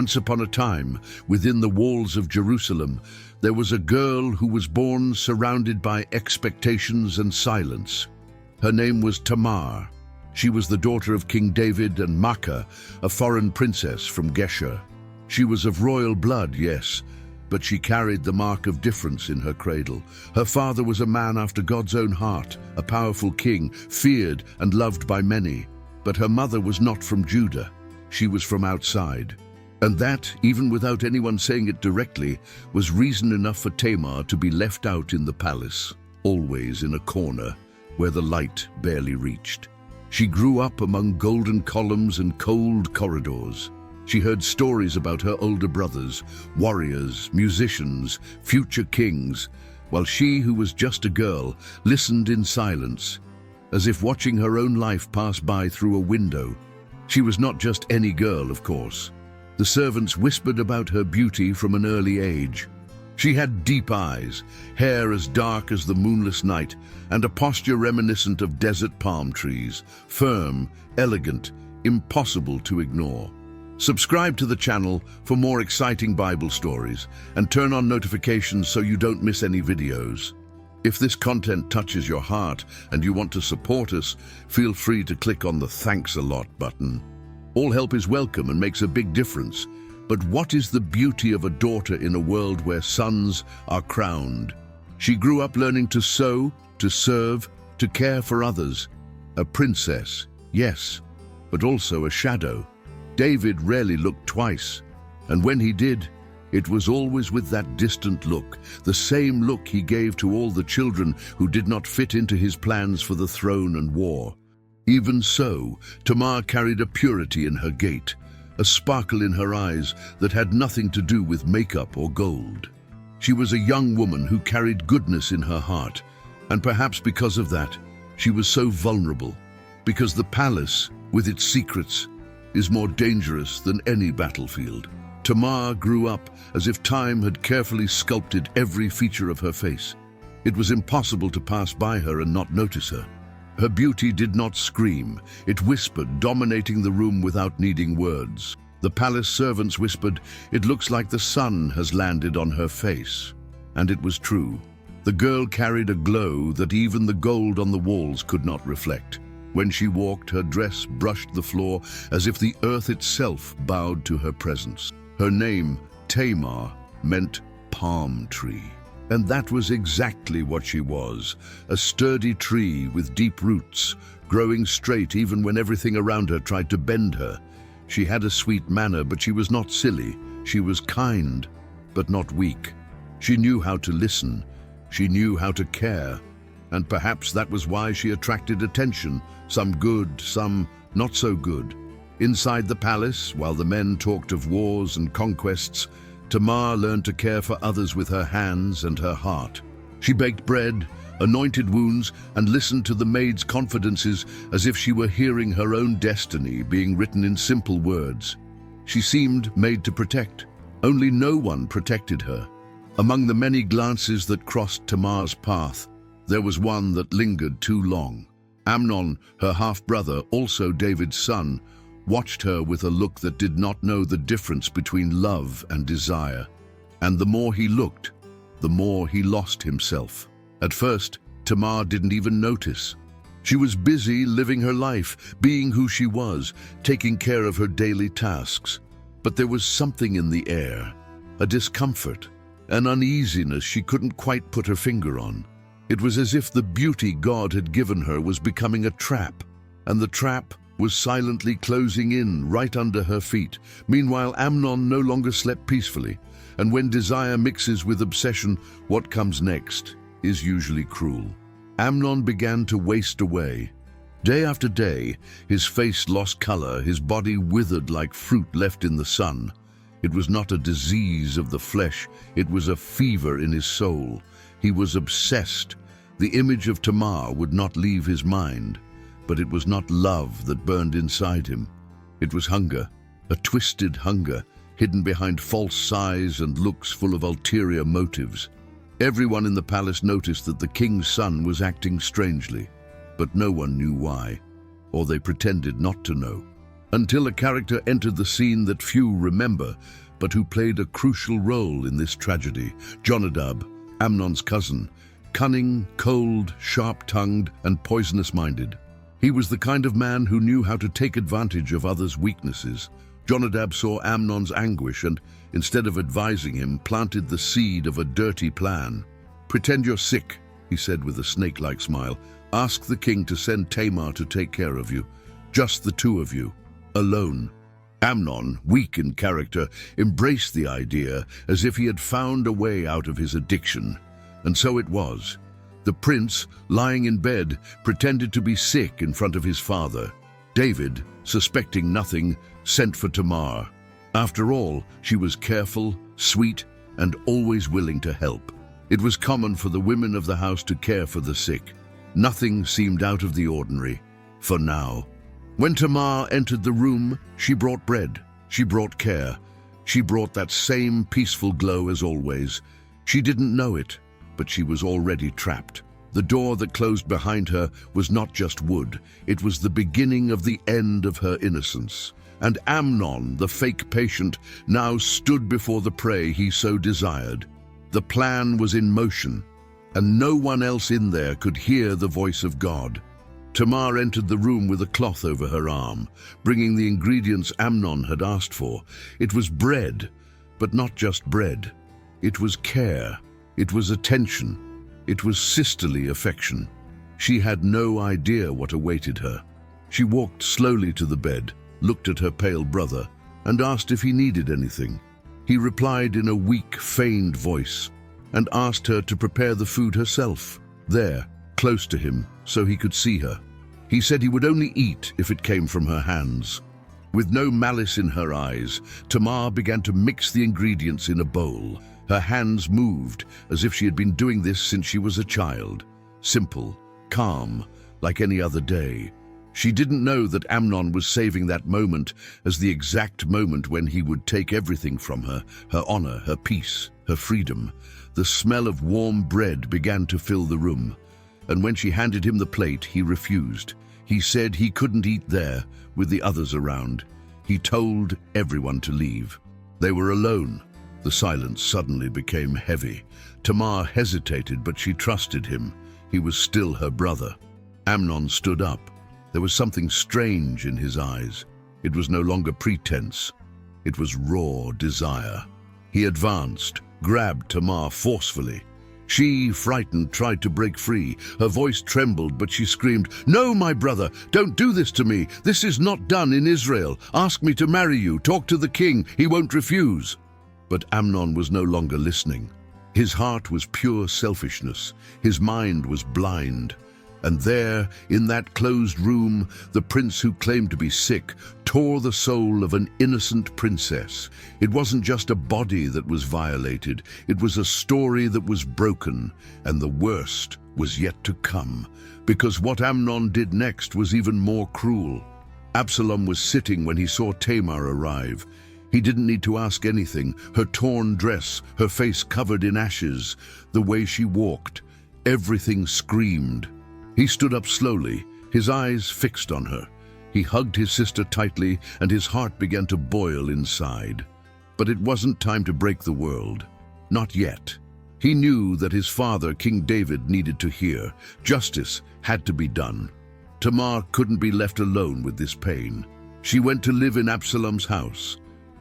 Once upon a time, within the walls of Jerusalem, there was a girl who was born surrounded by expectations and silence. Her name was Tamar. She was the daughter of King David and Maacah, a foreign princess from Geshur. She was of royal blood, yes, but she carried the mark of difference in her cradle. Her father was a man after God's own heart, a powerful king, feared and loved by many. But her mother was not from Judah. She was from outside. And that, even without anyone saying it directly, was reason enough for Tamar to be left out in the palace, always in a corner where the light barely reached. She grew up among golden columns and cold corridors. She heard stories about her older brothers, warriors, musicians, future kings, while she, who was just a girl, listened in silence, as if watching her own life pass by through a window. She was not just any girl, of course. The servants whispered about her beauty from an early age. She had deep eyes, hair as dark as the moonless night, and a posture reminiscent of desert palm trees, firm, elegant, impossible to ignore. Subscribe to the channel for more exciting Bible stories and turn on notifications so you don't miss any videos. If this content touches your heart and you want to support us, feel free to click on the Thanks a Lot button. All help is welcome and makes a big difference. But what is the beauty of a daughter in a world where sons are crowned? She grew up learning to sew, to serve, to care for others. A princess, yes, but also a shadow. David rarely looked twice, and when he did, it was always with that distant look, the same look he gave to all the children who did not fit into his plans for the throne and war. Even so, Tamar carried a purity in her gait, a sparkle in her eyes that had nothing to do with makeup or gold. She was a young woman who carried goodness in her heart, and perhaps because of that, she was so vulnerable, because the palace, with its secrets, is more dangerous than any battlefield. Tamar grew up as if time had carefully sculpted every feature of her face. It was impossible to pass by her and not notice her. Her beauty did not scream, it whispered, dominating the room without needing words. The palace servants whispered, "It looks like the sun has landed on her face." And it was true. The girl carried a glow that even the gold on the walls could not reflect. When she walked, her dress brushed the floor as if the earth itself bowed to her presence. Her name, Tamar, meant palm tree. And that was exactly what she was, a sturdy tree with deep roots, growing straight even when everything around her tried to bend her. She had a sweet manner, but she was not silly. She was kind, but not weak. She knew how to listen. She knew how to care. And perhaps that was why she attracted attention, some good, some not so good. Inside the palace, while the men talked of wars and conquests, Tamar learned to care for others with her hands and her heart. She baked bread, anointed wounds, and listened to the maids' confidences as if she were hearing her own destiny being written in simple words. She seemed made to protect. Only no one protected her. Among the many glances that crossed Tamar's path, there was one that lingered too long. Amnon, her half-brother, also David's son, watched her with a look that did not know the difference between love and desire. And the more he looked, the more he lost himself. At first, Tamar didn't even notice. She was busy living her life, being who she was, taking care of her daily tasks. But there was something in the air, a discomfort, an uneasiness she couldn't quite put her finger on. It was as if the beauty God had given her was becoming a trap, and the trap was silently closing in right under her feet. Meanwhile, Amnon no longer slept peacefully, and when desire mixes with obsession, what comes next is usually cruel. Amnon began to waste away. Day after day, his face lost color, his body withered like fruit left in the sun. It was not a disease of the flesh, it was a fever in his soul. He was obsessed. The image of Tamar would not leave his mind. But it was not love that burned inside him. It was hunger, a twisted hunger, hidden behind false sighs and looks full of ulterior motives. Everyone in the palace noticed that the king's son was acting strangely, but no one knew why, or they pretended not to know. until a character entered the scene that few remember, but who played a crucial role in this tragedy. Jonadab, Amnon's cousin, cunning, cold, sharp-tongued, and poisonous-minded. He was the kind of man who knew how to take advantage of others' weaknesses. Jonadab saw Amnon's anguish and, instead of advising him, planted the seed of a dirty plan. "Pretend you're sick," he said with a snake-like smile. "Ask the king to send Tamar to take care of you. Just the two of you. Alone." Amnon, weak in character, embraced the idea as if he had found a way out of his addiction. And so it was. The prince, lying in bed, pretended to be sick in front of his father. David, suspecting nothing, sent for Tamar. After all, she was careful, sweet, and always willing to help. It was common for the women of the house to care for the sick. Nothing seemed out of the ordinary, for now. When Tamar entered the room, she brought bread, she brought care, she brought that same peaceful glow as always. She didn't know it, but she was already trapped. The door that closed behind her was not just wood, it was the beginning of the end of her innocence. And Amnon, the fake patient, now stood before the prey he so desired. The plan was in motion, and no one else in there could hear the voice of God. Tamar entered the room with a cloth over her arm, bringing the ingredients Amnon had asked for. It was bread, but not just bread. It was care, it was attention, it was sisterly affection. She had no idea what awaited her. She walked slowly to the bed, looked at her pale brother, and asked if he needed anything. He replied in a weak, feigned voice, and asked her to prepare the food herself, there, close to him, so he could see her. He said he would only eat if it came from her hands. With no malice in her eyes, Tamar began to mix the ingredients in a bowl. Her hands moved as if she had been doing this since she was a child. Simple, calm, like any other day. She didn't know that Amnon was saving that moment as the exact moment when he would take everything from her, her honor, her peace, her freedom. The smell of warm bread began to fill the room, and when she handed him the plate, he refused. He said he couldn't eat there, with the others around. He told everyone to leave. They were alone. The silence suddenly became heavy. Tamar hesitated, but she trusted him. He was still her brother. Amnon stood up. There was something strange in his eyes. It was no longer pretense. It was raw desire. He advanced, grabbed Tamar forcefully. She, frightened, tried to break free. Her voice trembled, but she screamed, "No, my brother, don't do this to me. This is not done in Israel. Ask me to marry you. Talk to the king. He won't refuse." But Amnon was no longer listening. His heart was pure selfishness. His mind was blind. And there, in that closed room, the prince who claimed to be sick tore the soul of an innocent princess. It wasn't just a body that was violated. It was a story that was broken, and the worst was yet to come, because what Amnon did next was even more cruel. Absalom was sitting when he saw Tamar arrive. He didn't need to ask anything. Her torn dress, her face covered in ashes, the way she walked, everything screamed. He stood up slowly, his eyes fixed on her. He hugged his sister tightly, and his heart began to boil inside. But it wasn't time to break the world. Not yet. He knew that his father, King David, needed to hear. Justice had to be done. Tamar couldn't be left alone with this pain. She went to live in Absalom's house,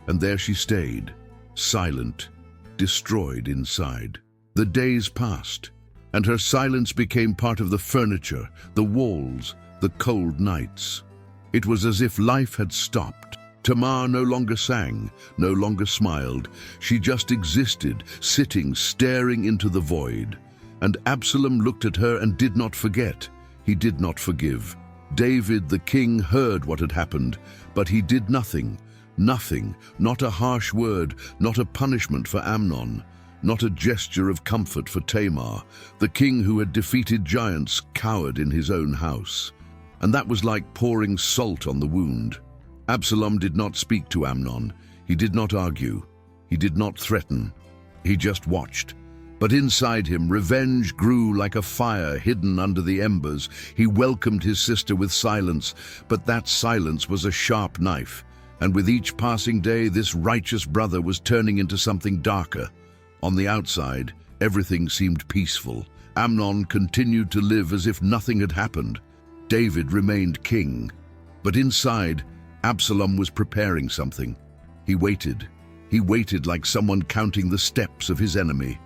and there she stayed, silent, destroyed inside. The days passed, and her silence became part of the furniture, the walls, the cold nights. It was as if life had stopped. Tamar no longer sang, no longer smiled. She just existed, sitting, staring into the void. And Absalom looked at her and did not forget. He did not forgive. David, the king, heard what had happened, but he did nothing. Nothing, not a harsh word, not a punishment for Amnon. Not a gesture of comfort for Tamar, the king who had defeated giants, cowered in his own house. And that was like pouring salt on the wound. Absalom did not speak to Amnon. He did not argue. He did not threaten. He just watched. But inside him, revenge grew like a fire hidden under the embers. He welcomed his sister with silence, but that silence was a sharp knife. And with each passing day, this righteous brother was turning into something darker. On the outside, everything seemed peaceful. Amnon continued to live as if nothing had happened. David remained king. But inside, Absalom was preparing something. He waited. He waited like someone counting the steps of his enemy.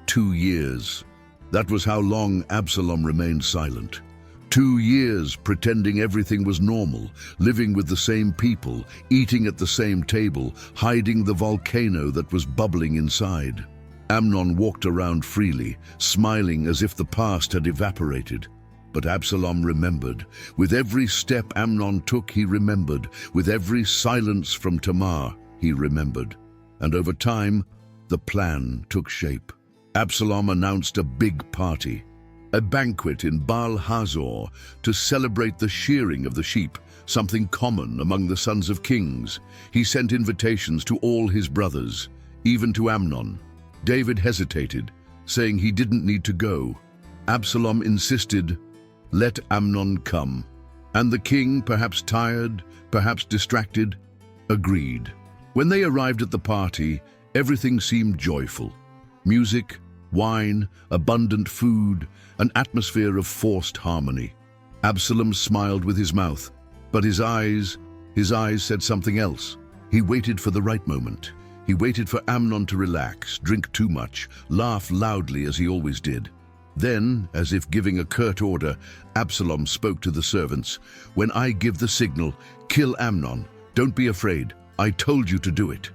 2 years. That was how long Absalom remained silent. 2 years pretending everything was normal, living with the same people, eating at the same table, hiding the volcano that was bubbling inside. Amnon walked around freely, smiling as if the past had evaporated. But Absalom remembered. With every step Amnon took, he remembered. With every silence from Tamar, he remembered. And over time, the plan took shape. Absalom announced a big party, a banquet in Baal Hazor to celebrate the shearing of the sheep, something common among the sons of kings. He sent invitations to all his brothers, even to Amnon. David hesitated, saying he didn't need to go. Absalom insisted, "Let Amnon come." And the king, perhaps tired, perhaps distracted, agreed. When they arrived at the party, everything seemed joyful. Music, wine, abundant food, an atmosphere of forced harmony. Absalom smiled with his mouth, but his eyes said something else. He waited for the right moment. He waited for Amnon to relax, drink too much, laugh loudly as he always did. Then, as if giving a curt order, Absalom spoke to the servants. "When I give the signal, kill Amnon. Don't be afraid. I told you to do it."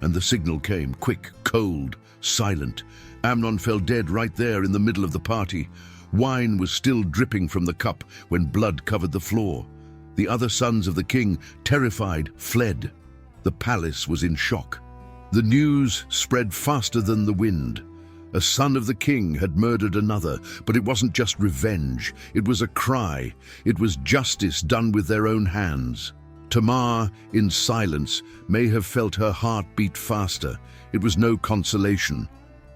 And the signal came, quick, cold, silent. Amnon fell dead right there in the middle of the party. Wine was still dripping from the cup when blood covered the floor. The other sons of the king, terrified, fled. The palace was in shock. The news spread faster than the wind. A son of the king had murdered another, but it wasn't just revenge. It was a cry. It was justice done with their own hands. Tamar, in silence, may have felt her heart beat faster. It was no consolation,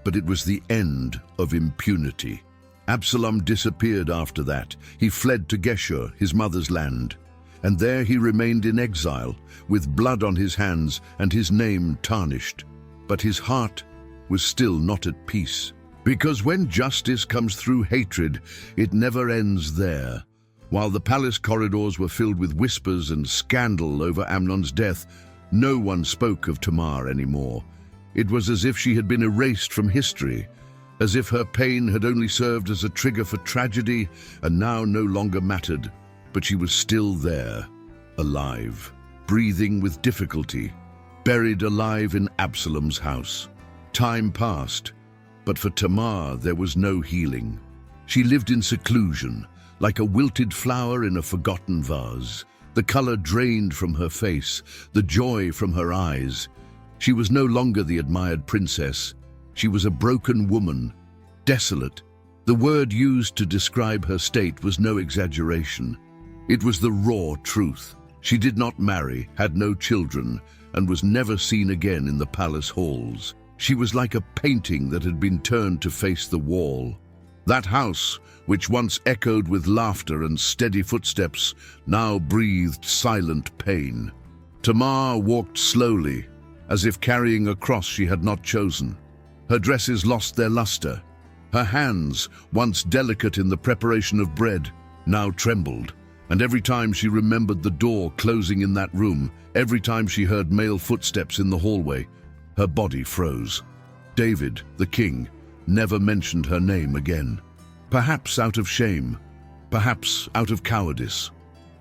but it was the end of impunity. Absalom disappeared after that. He fled to Geshur, his mother's land. And there he remained in exile, with blood on his hands and his name tarnished. But his heart was still not at peace. Because when justice comes through hatred, it never ends there. While the palace corridors were filled with whispers and scandal over Amnon's death, no one spoke of Tamar anymore. It was as if she had been erased from history, as if her pain had only served as a trigger for tragedy and now no longer mattered. But she was still there, alive, breathing with difficulty, buried alive in Absalom's house. Time passed, but for Tamar there was no healing. She lived in seclusion, like a wilted flower in a forgotten vase. The color drained from her face, the joy from her eyes. She was no longer the admired princess. She was a broken woman, desolate. The word used to describe her state was no exaggeration. It was the raw truth. She did not marry, had no children, and was never seen again in the palace halls. She was like a painting that had been turned to face the wall. That house, which once echoed with laughter and steady footsteps, now breathed silent pain. Tamar walked slowly, as if carrying a cross she had not chosen. Her dresses lost their luster. Her hands, once delicate in the preparation of bread, now trembled. And every time she remembered the door closing in that room, every time she heard male footsteps in the hallway, her body froze. David, the king, never mentioned her name again. Perhaps out of shame, perhaps out of cowardice.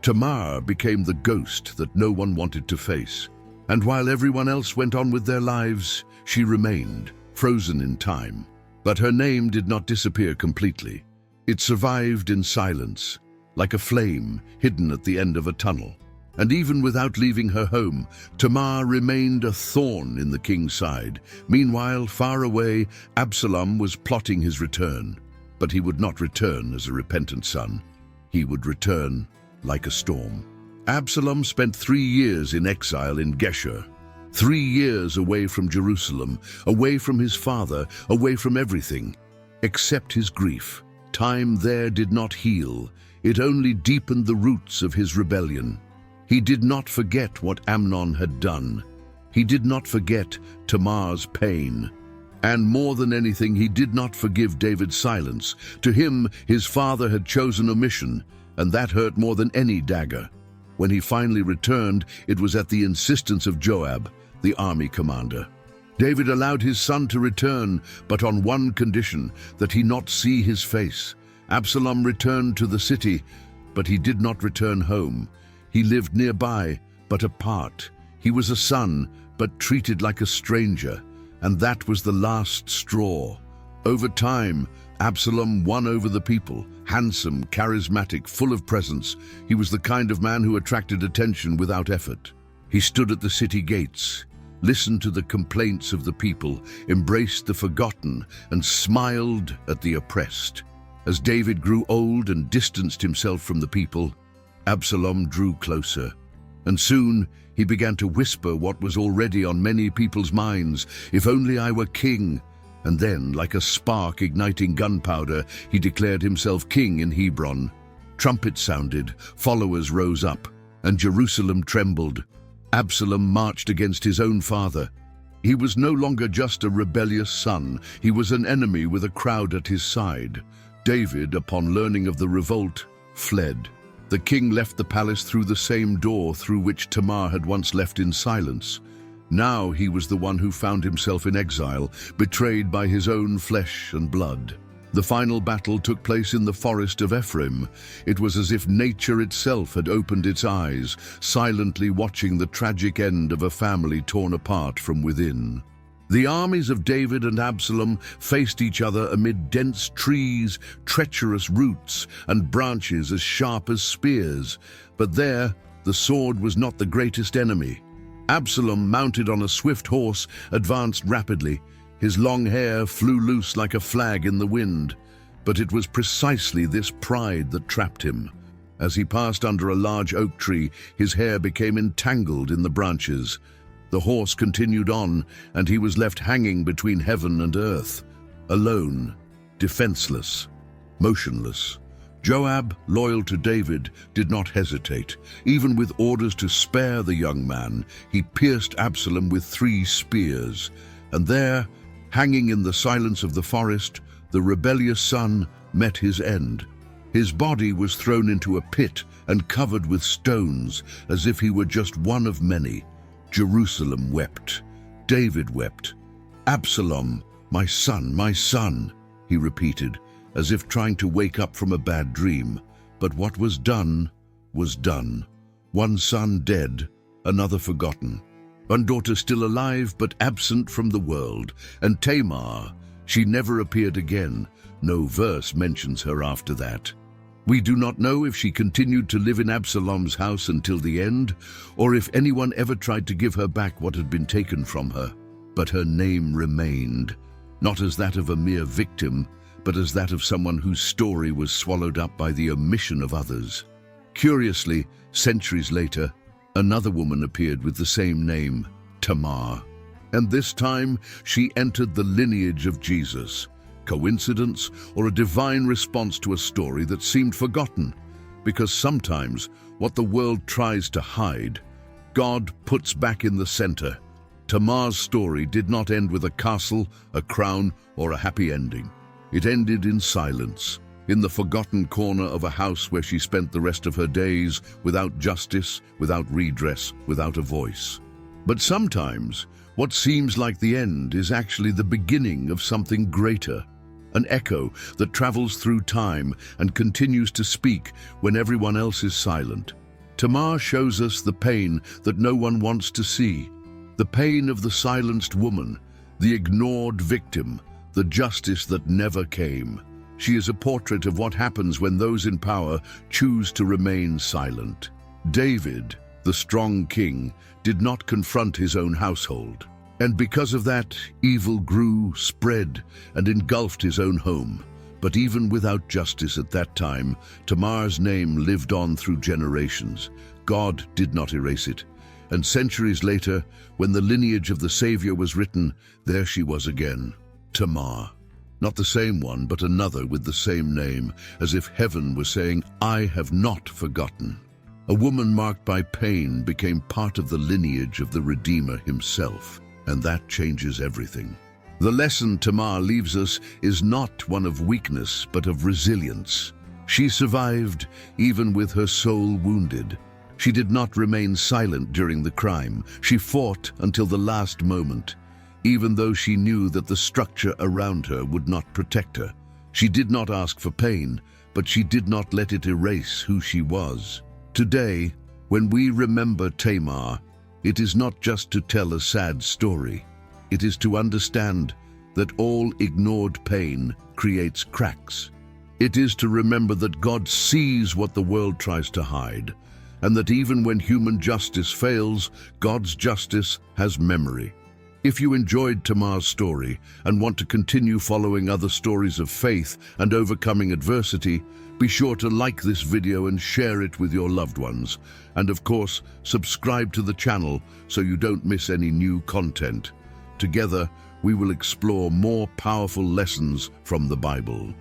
Tamar became the ghost that no one wanted to face. And while everyone else went on with their lives, she remained, frozen in time. But her name did not disappear completely. It survived in silence, like a flame hidden at the end of a tunnel. And even without leaving her home, Tamar remained a thorn in the king's side. Meanwhile, far away, Absalom was plotting his return. But he would not return as a repentant son. He would return like a storm. Absalom spent 3 years in exile in Geshur. 3 years away from Jerusalem, away from his father, away from everything, except his grief. Time there did not heal. It only deepened the roots of his rebellion. He did not forget what Amnon had done. He did not forget Tamar's pain. And more than anything, he did not forgive David's silence. To him, his father had chosen omission, and that hurt more than any dagger. When he finally returned, it was at the insistence of Joab, the army commander. David allowed his son to return, but on one condition, that he not see his face. Absalom returned to the city, but he did not return home. He lived nearby, but apart. He was a son, but treated like a stranger, and that was the last straw. Over time, Absalom won over the people. Handsome, charismatic, full of presence, he was the kind of man who attracted attention without effort. He stood at the city gates, listened to the complaints of the people, embraced the forgotten, and smiled at the oppressed. As David grew old and distanced himself from the people, Absalom drew closer, and soon he began to whisper what was already on many people's minds: "If only I were king." And then, like a spark igniting gunpowder, he declared himself king in Hebron. Trumpets sounded, followers rose up, and Jerusalem trembled. Absalom marched against his own father. He was no longer just a rebellious son. He was an enemy with a crowd at his side. David, upon learning of the revolt, fled. The king left the palace through the same door through which Tamar had once left in silence. Now he was the one who found himself in exile, betrayed by his own flesh and blood. The final battle took place in the forest of Ephraim. It was as if nature itself had opened its eyes, silently watching the tragic end of a family torn apart from within. The armies of David and Absalom faced each other amid dense trees, treacherous roots, and branches as sharp as spears. But there, the sword was not the greatest enemy. Absalom, mounted on a swift horse, advanced rapidly. His long hair flew loose like a flag in the wind. But it was precisely this pride that trapped him. As he passed under a large oak tree, his hair became entangled in the branches. The horse continued on, and he was left hanging between heaven and earth, alone, defenseless, motionless. Joab, loyal to David, did not hesitate. Even with orders to spare the young man, he pierced Absalom with 3 spears. And there, hanging in the silence of the forest, the rebellious son met his end. His body was thrown into a pit and covered with stones, as if he were just one of many. Jerusalem wept. David wept. "Absalom, my son," he repeated, as if trying to wake up from a bad dream. But what was done was done. One son dead, another forgotten. One daughter still alive but absent from the world. And Tamar, she never appeared again. No verse mentions her after that. We do not know if she continued to live in Absalom's house until the end, or if anyone ever tried to give her back what had been taken from her. But her name remained, not as that of a mere victim, but as that of someone whose story was swallowed up by the omission of others. Curiously, centuries later, another woman appeared with the same name, Tamar. And this time, she entered the lineage of Jesus. Coincidence, or a divine response to a story that seemed forgotten? Because sometimes, what the world tries to hide, God puts back in the center. Tamar's story did not end with a castle, a crown, or a happy ending. It ended in silence, in the forgotten corner of a house where she spent the rest of her days, without justice, without redress, without a voice. But sometimes, what seems like the end is actually the beginning of something greater. An echo that travels through time and continues to speak when everyone else is silent. Tamar shows us the pain that no one wants to see. The pain of the silenced woman, the ignored victim, the justice that never came. She is a portrait of what happens when those in power choose to remain silent. David, the strong king, did not confront his own household. And because of that, evil grew, spread, and engulfed his own home. But even without justice at that time, Tamar's name lived on through generations. God did not erase it. And centuries later, when the lineage of the Savior was written, there she was again, Tamar. Not the same one, but another with the same name, as if heaven was saying, I have not forgotten. A woman marked by pain became part of the lineage of the Redeemer himself, and that changes everything. The lesson Tamar leaves us is not one of weakness, but of resilience. She survived, even with her soul wounded. She did not remain silent during the crime. She fought until the last moment, even though she knew that the structure around her would not protect her. She did not ask for pain, but she did not let it erase who she was. Today, when we remember Tamar, it is not just to tell a sad story. It is to understand that all ignored pain creates cracks. It is to remember that God sees what the world tries to hide, and that even when human justice fails, God's justice has memory. If you enjoyed Tamar's story and want to continue following other stories of faith and overcoming adversity, be sure to like this video and share it with your loved ones. And of course, subscribe to the channel so you don't miss any new content. Together, we will explore more powerful lessons from the Bible.